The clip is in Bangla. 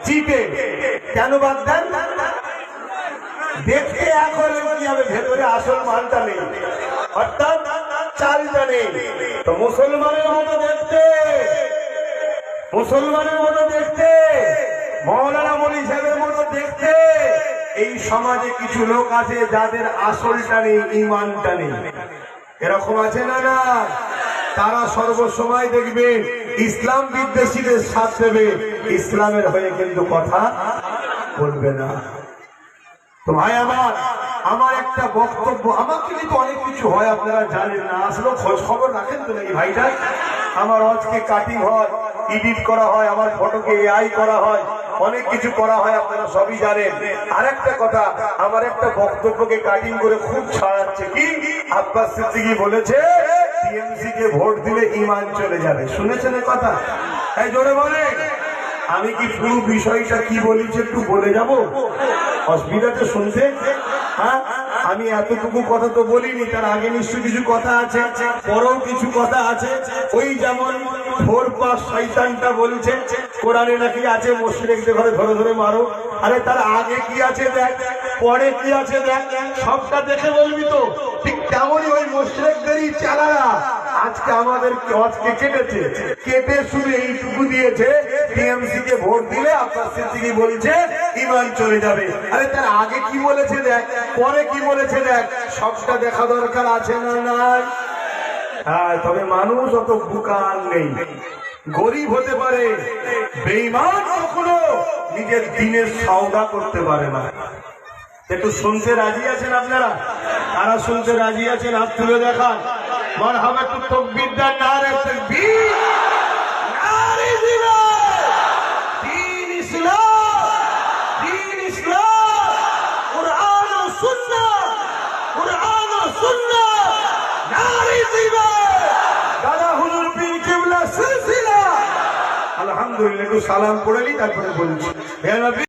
চিপে কেন বাদ দেন? দেখতে এক হলে কি হবে, ভেতরে আসল মালটা নেই, অর্থাৎ চালটা নেই। তো মুসলমানের মতো দেখতে, মুসলমানের মতো দেখতে, মৌলানা মনি সাহেবের মতো দেখতে এই সমাজে কিছু লোক আছে যাদের আসলটা নেই, ঈমানটা নেই। এরকম আছে না? না, তারা সর্বসময় দেখবে ইসলাম বিদ্বেষীদের সাথ দেবে, ইসলামের হয়ে কিন্তু কথা বলবে না। তো ভাই আমার একটা বক্তব্য, আমাকে কিন্তু অনেক কিছু হয় আপনারা জানেন না, আসলে খোঁজ খবর রাখেন তো নাকি ভাইটা? আমার আজকে কাটিং হয়, এডিট করা হয়, আমার ফটোকে এআই করা হয়, অনেক কিছু করা হয়, আপনারা সবই জানেন। আর একটা কথা, আমার একটা বক্তব্যকে কাটিং করে খুব ছাড়াচ্ছে। কি আব্বাস সিদ্দিকী বলেছে টিএমসি কে ভোট দিলে ঈমান চলে যাবে, শুনেছেন এই কথা? এই জোরে বলে। আমি কি পুরো বিষয়টা কি বলেছি একটু বলে যাব? অসুবিধাটা শুনতে? হ্যাঁ, আমি এতটুকু কথা তো বলিনি, তার আগে নিশ্চয় কিছু কথা আছে, পরেও কিছু কথা আছে। ওই যেমন ফোর পাস শয়তানটা বলছে কোরআনে নাকি আছে মুশরিকদের ঘরে ধরে ধরে মারো। আরে তার আগে কি আছে দেখ, পরে কি আছে দেখ, সবটা দেখে বলবি তো। ঠিক তেমনই ওই মুশরিকদেরই চালারা আজকে আমাদের আজকে কেটেছে, কেটে শুধু এইটুকু দিয়েছে টিএমসি কে ভোট দিলে আব্বাস সিদ্দিকী বলছে ঈমান চলে যাবে। আরে তার আগে কি বলেছে দেখ, পরে কি বলেছে দেখ, সবটা দেখা দরকার আছে না নাই? হ্যাঁ, তবে মানুষ অত বুকার নেই, গরিব হতে পারে, বেঈমান কখনো নিজের দিনের সওদা করতে পারে না। একটু শুনতে রাজি আছেন আপনারা? কারা শুনতে রাজি আছেন হাত তুলে দেখান। মারহাবা, একটু তাকবীর দেন, নারে তাকবীর, নারে জিহাদ, দ্বীন ইসলাম, দ্বীন ইসলাম, কুরআন ও সুন্নাহ, কুরআন ও সুন্নাহ, নারে জিহাদ, দাদা হুজুর পীর কিবলা সিলসিলা। আলহামদুলিল্লাহ, একটু সালাম পড়ে নি তারপরে বলছি।